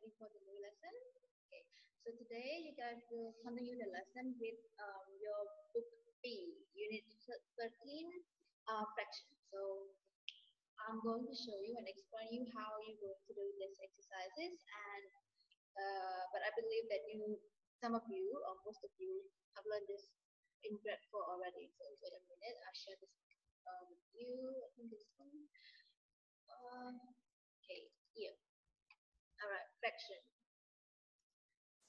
ready for the new lesson? Okay, so today you guys will continue the lesson with your book B, unit 13, fraction. So I'm going to show you and explain you how you're going to do these exercises, and but I believe that some of you, or most of you, have learned this in grade 4 already. So wait a minute, I'll share this with you. I think this one. Okay, here. All right, fraction.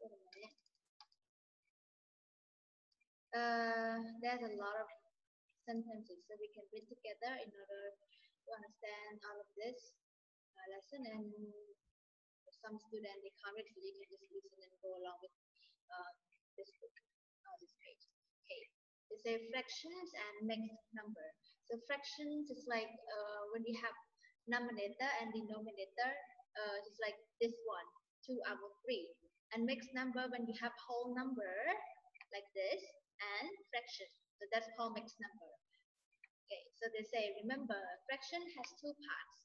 Wait a minute. There's a lot of sentences, so we can read together in order to understand all of this lesson. And for some students, they can't read, so you can just listen and go along with this book, this page. Okay, they say fractions and mixed number. So fractions is like when we have numerator and denominator, just like this one, 2/3. And mixed number when we have whole number like this and fraction. So that's called mixed number. Okay, so they say, remember, fraction has two parts.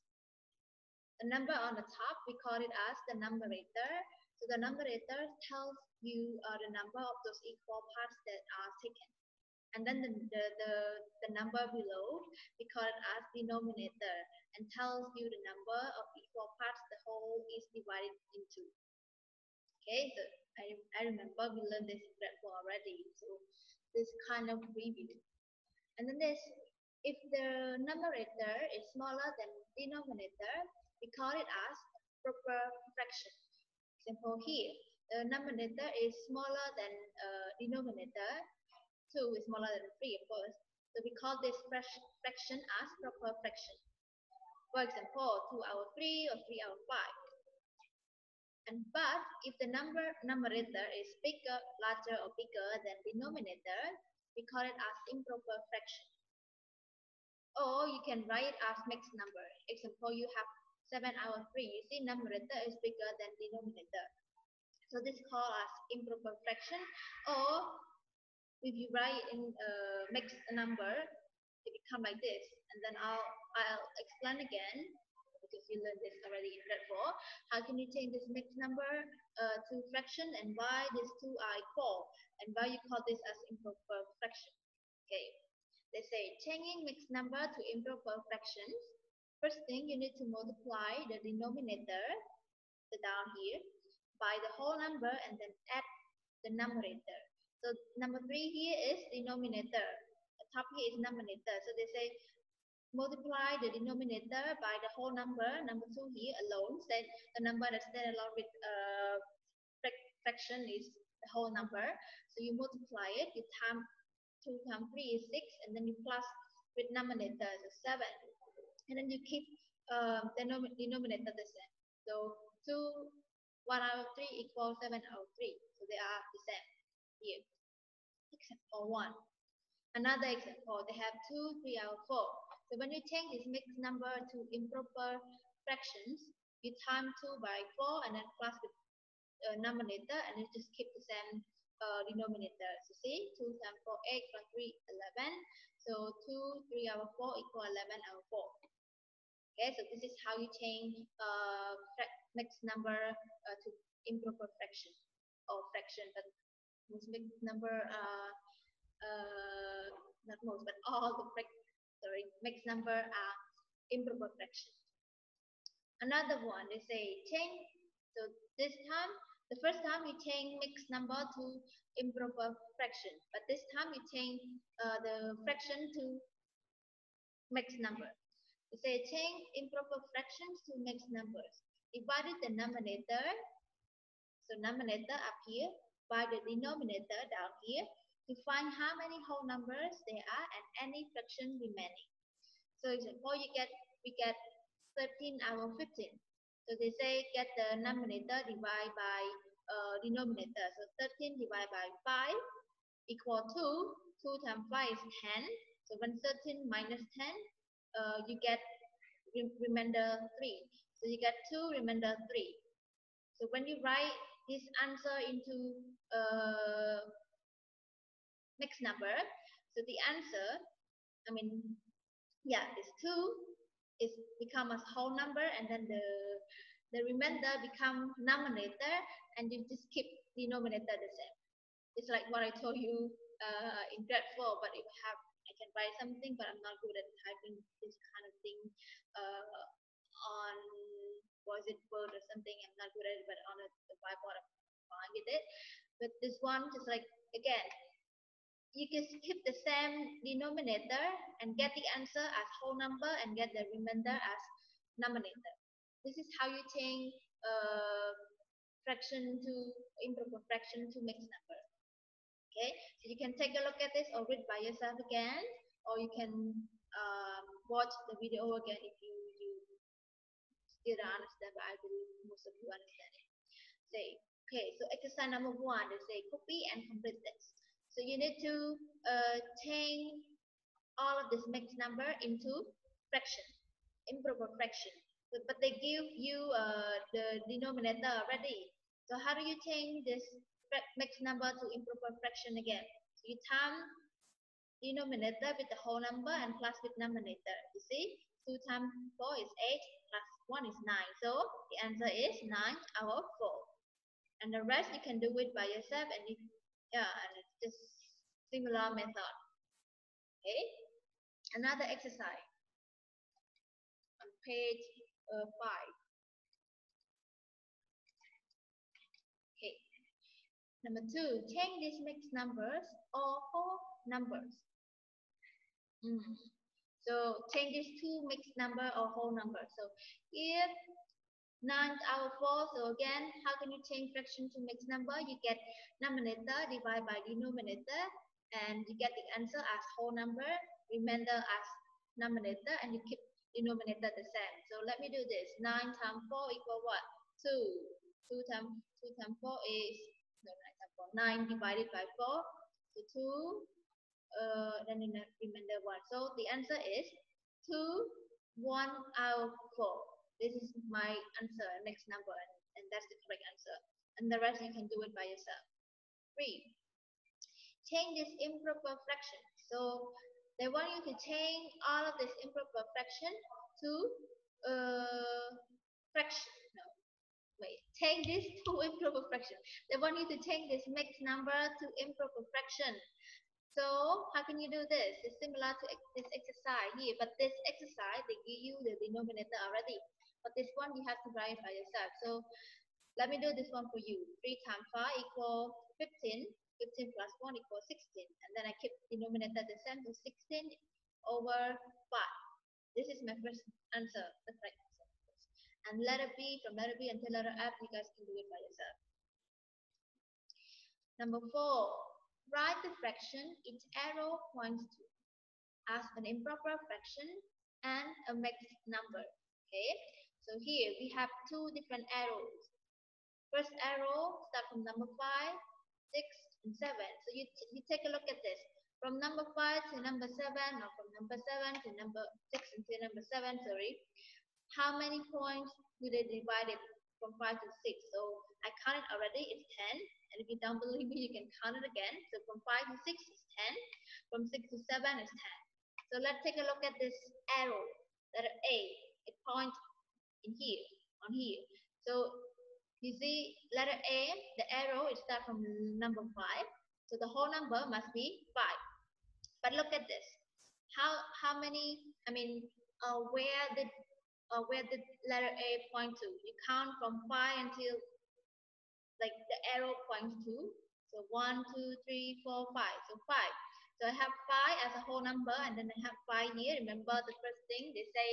The number on the top, we call it as the numerator. So the numerator tells you the number of those equal parts that are taken. And then the number below, we call it as denominator, and tells you the number of equal parts the whole is divided into. Okay, so I remember we learned this in grade 4 already. So this kind of review. And then if the numerator is smaller than denominator, we call it as proper fraction. Example here, the numerator is smaller than denominator. 2 is smaller than 3, of course. So we call this fraction as proper fraction. For example, 2/3 or 3/5. But if the numerator is bigger, larger, or bigger than denominator, we call it as improper fraction. Or you can write it as mixed number. Example, you have 7/3. You see, numerator is bigger than denominator. So this is called as improper fraction. Or if you write in mixed number, it becomes like this. And then I'll explain again, because you learned this already in grade 4. How can you change this mixed number to fraction, and why these two are equal, and why you call this as improper fraction? Okay, they say changing mixed number to improper fractions. First thing, you need to multiply the denominator, the down here, by the whole number, and then add the numerator. So number 3 here is denominator. The top here is numerator. So they say multiply the denominator by the whole number. Number 2 here alone. Then the number that stands along with fraction is the whole number. So you multiply it. You times 2 times 3 is 6, and then you plus with numerator, so 7. And then you keep the denominator the same. So 1/3 equals 7/3. So they are the same here. Example 1. Another example, they have 2 3/4. So when you change this mixed number to improper fractions, you times 2 by 4 and then plus with numerator, and you just keep the same denominator. So see, 2 times 4, 8 plus 3, 11. So 2 3/4 equals 11/4. Okay, so this is how you change mixed number to improper fraction or fraction. But most mixed number, not most, but all the mixed number are improper fraction. Another one, they say change. So this time, the first time you change mixed number to improper fraction, but this time you change the fraction to mixed number. They say change improper fractions to mixed numbers. Divided the numerator, so numerator up here, by the denominator down here, to find how many whole numbers there are and any fraction remaining. So example, we get 13/15. So they say get the numerator divided by denominator. So 13 divided by 5 equal to 2 times 5 is 10. So when 13 minus 10, you get remainder 3. So you get 2 remainder 3. So when you write this answer into mixed number, so the answer, this 2 is become a whole number, and then the remainder become numerator, and you just keep denominator the same. It's like what I told you in grade 4, but if I can write something, but I'm not good at typing this kind of thing on was it Word or something. I'm not good at it, but on the whiteboard I'm fine with it. But this one, just like again, you can keep the same denominator and get the answer as whole number and get the remainder as numerator. This is how you change fraction to improper fraction to mixed number. Okay, so you can take a look at this or read by yourself again, or you can watch the video again if you still don't understand, but I believe most of you understand it. Say, okay, so exercise number 1, they say copy and complete text. So you need to change all of this mixed number into fraction, improper fraction. But they give you the denominator already. So how do you change this mixed number to improper fraction again? So you times denominator with the whole number and plus with numerator. You see, 2 times 4 is 8, plus 1 is 9. So the answer is 9 out of 4. And the rest you can do it by yourself, and and it's just similar method. Okay, another exercise on page 5. Okay, number 2, change these mixed numbers or whole numbers. So change these two mixed number or whole number. So if 9 out of 4, so again, how can you change fraction to mixed number? You get numerator divided by denominator, and you get the answer as whole number, remainder as numerator, and you keep denominator the same. So let me do this. 9 times 4 equal what? 2. 2 times 4 is 9 divided by 4. So 2. Then remainder 1. So the answer is 2, 1 out of 4. This is my answer, next number, and that's the correct answer. And the rest you can do it by yourself. 3. Change this improper fraction. So they want you to change all of this improper fraction to fraction. No, wait. Change this to improper fraction. They want you to change this mixed number to improper fraction. So how can you do this? It's similar to this exercise here, but this exercise they give you the denominator already. But this one you have to write by yourself. So let me do this one for you. 3 times 5 equal 15. 15 plus 1 equals 16. And then I keep denominator the same, so 16 over 5. This is my first answer, the correct answer. And letter B, from letter B until letter F, you guys can do it by yourself. Number 4, write the fraction each arrow points to as an improper fraction and a mixed number. Okay, so here we have 2 different arrows. First arrow start from number 5, 6, and 7. So you take a look at this. From number 5 to number 7, or from number 7 to number 6 until number 7, sorry. How many points do they divide it from 5 to 6? So I counted already, it's 10. And if you don't believe me, you can count it again. So from 5 to 6 is 10. From 6 to 7 is 10. So let's take a look at this arrow, letter A. It points in here, on here. So you see letter A, the arrow, it starts from number 5. So the whole number must be 5. But look at this. How many, where did letter A point to? You count from 5 until like the arrow points to. So 1, 2, 3, 4, 5. So 5. So I have 5 as a whole number, and then I have 5 here. Remember the first thing they say,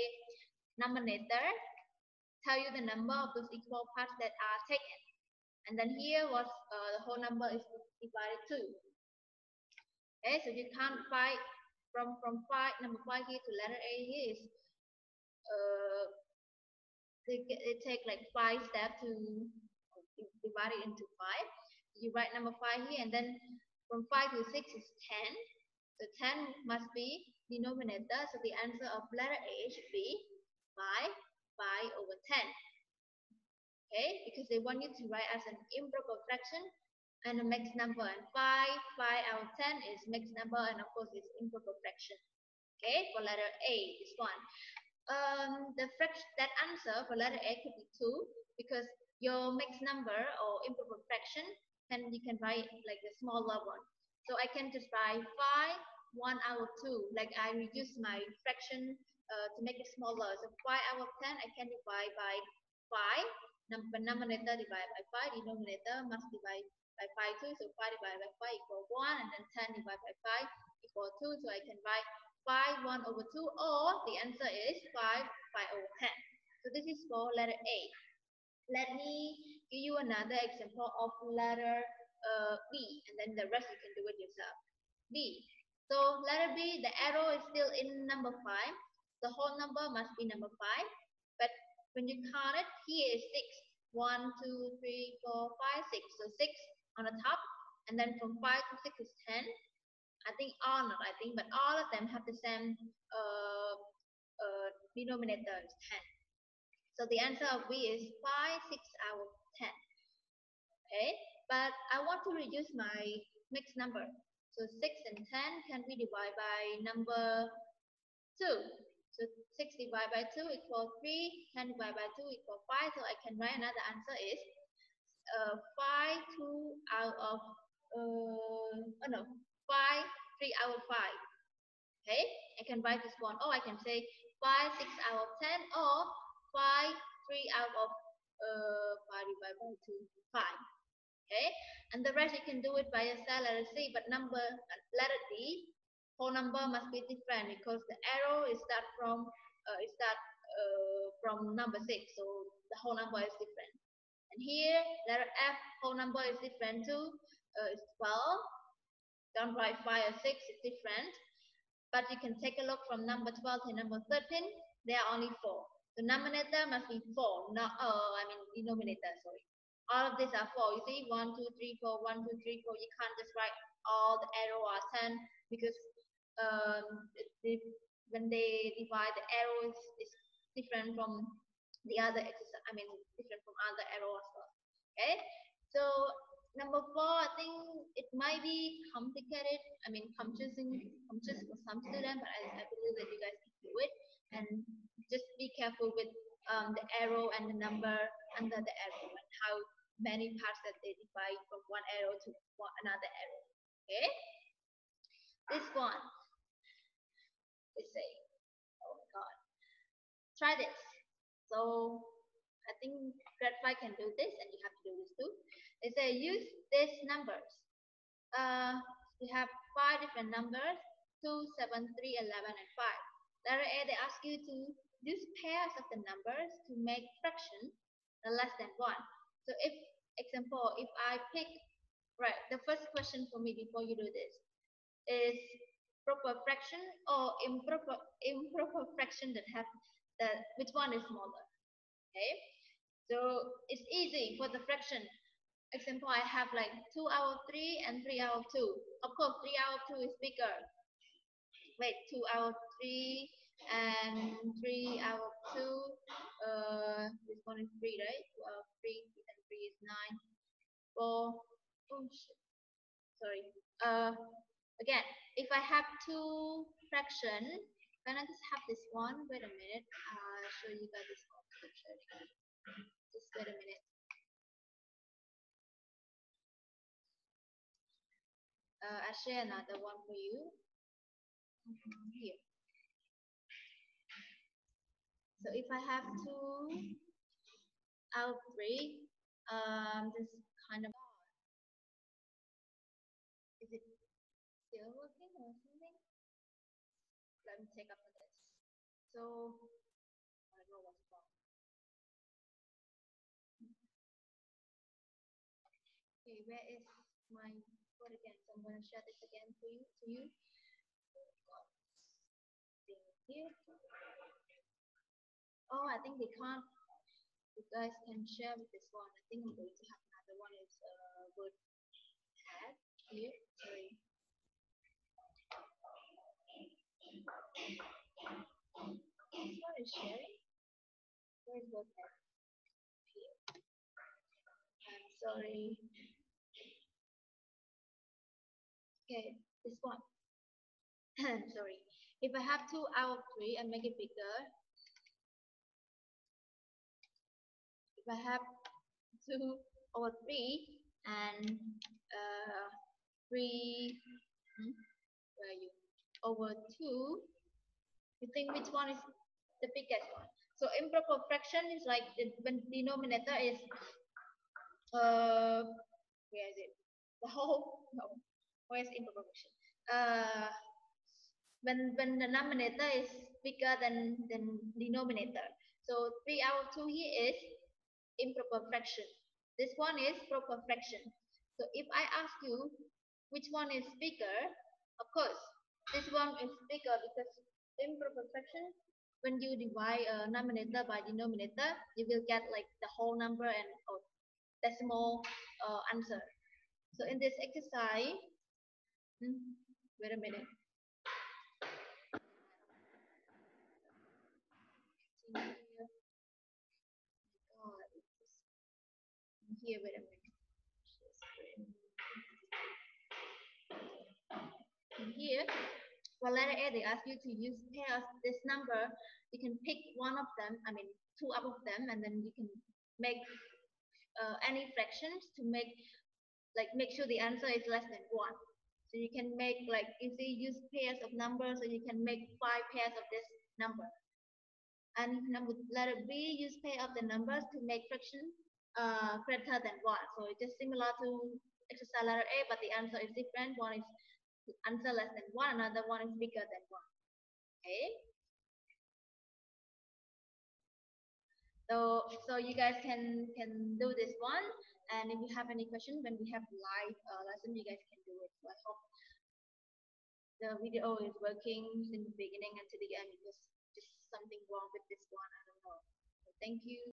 numerator tell you the number of those equal parts that are taken. And then here was the whole number is divided 2. Okay, so you count 5 from 5, number 5 here to letter A here is they take like 5 steps to divide it into 5. You write number 5 here, and then from 5 to 6 is 10. So 10 must be denominator. So the answer of letter A should be 5 over 10. Okay, because they want you to write as an improper fraction and a mixed number. And 5 out of 10 is mixed number, and of course it's improper fraction. Okay, for letter A, this one. The fraction, that answer for letter A could be 2, because your mixed number or improper fraction you can write like a smaller one. So I can just write 5 1/2. Like I reduce my fraction to make it smaller. So 5/10 I can divide by 5. Numerator divided by 5. Denominator must divide by 5 too. So 5 divided by 5 equal 1, and then 10 divided by 5 equal 2. So I can write 5 1/2, or the answer is 5/10. So this is for letter A. Let me give you another example of letter B, and then the rest you can do it yourself. B. So letter B, the arrow is still in number 5. The whole number must be number 5. But when you count it, here is 6. 1, 2, 3, 4, 5, 6. So 6 on the top, and then from 5 to 6 is 10. But all of them have the same denominator, is 10. So the answer of B is 5 6/10. Okay, but I want to reduce my mixed number. So 6 and 10 can be divided by number 2. So 6 divided by 2 equals 3, 10 divided by 2 equals 5. So I can write another answer is 5 3/5. Okay, I can write this one, or I can say 5 6/10, or 5 5 divided by 2, 5. Okay, and the rest you can do it by yourself, letter C, but letter D, whole number must be different because the arrow is start from number 6, so the whole number is different. And here, letter F, whole number is different too. It's 12. Don't write 5 or 6, it's different. But you can take a look from number 12 to number 13. There are only 4. The denominator must be 4. Denominator, sorry. All of these are 4. You see, 1, 2, 3, 4, 1, 2, 3, 4. You can't just write all the arrow are 10 because when they divide, the arrow is different from the other exercise. Different from other arrows as well. Okay. So number 4, I think it might be complicated. Confusing for some students, but I believe that you guys can do it. And just be careful with the arrow and the number under the arrow, and how many parts that they divide from one arrow to another arrow. Okay. This one, let's say, oh my god, try this. So I think grade 5 can do this, and you have to do this too. They say use these numbers. We have 5 different numbers: 2, 7, 3, 11, and 5. Letter A, they ask you to use pairs of the numbers to make fraction less than 1. So if I pick, right, the first question for me before you do this is proper fraction or improper fraction which one is smaller. Okay, so it's easy for the fraction. Example, I have like 2/3 and 3/2. Of course, 3/2 is bigger. Wait, 2/3 and 3/2. This one is 3, right? 2/3 and 3 is 9. 4. Oh shit. Sorry. Again, if I have 2 fraction, can I just have this one? Wait a minute. I'll show you guys this one. Just wait a minute. I'll share another one for you. Here. So if I have 2/3, this kind of, is it still working or something? Let me take up for this. So I don't know what's wrong. Okay, where is my code again? So I'm going to share this again to you. Here. Oh, I think they can't. You guys can share with this one. I think I'm going to have another one. Is good add here. Sorry. This one is sharing. Where is word add? Here. I'm sorry. Okay, this one. Sorry. If I have 2/3 and make it bigger. If I have 2 over 3 and 3 where are you over 2. You think which one is the biggest one? So improper fraction is like when denominator is where is it? The whole no. Where's improper fraction? When the numerator is bigger than denominator. So 3 out of 2 here is improper fraction. This one is proper fraction. So if I ask you which one is bigger, of course this one is bigger because improper fraction, when you divide numerator by denominator, you will get like the whole number and decimal answer. So in this exercise, wait a minute. Here, wait a minute. Here, for letter A, they ask you to use pairs this number. You can pick one of them, I mean, 2 out of them, and then you can make any fractions to make sure the answer is less than 1. So you can make if you use pairs of numbers, so you can make 5 pairs of this number. And letter B, use pair of the numbers to make fraction greater than 1. So it's just similar to exercise letter A, but the answer is different. One is answer less than 1, another one is bigger than 1. Okay. So you guys can do this one, and if you have any question when we have live lesson, you guys can do it. So I hope the video is working since the beginning until the end, because just something wrong with this one, I don't know. So thank you.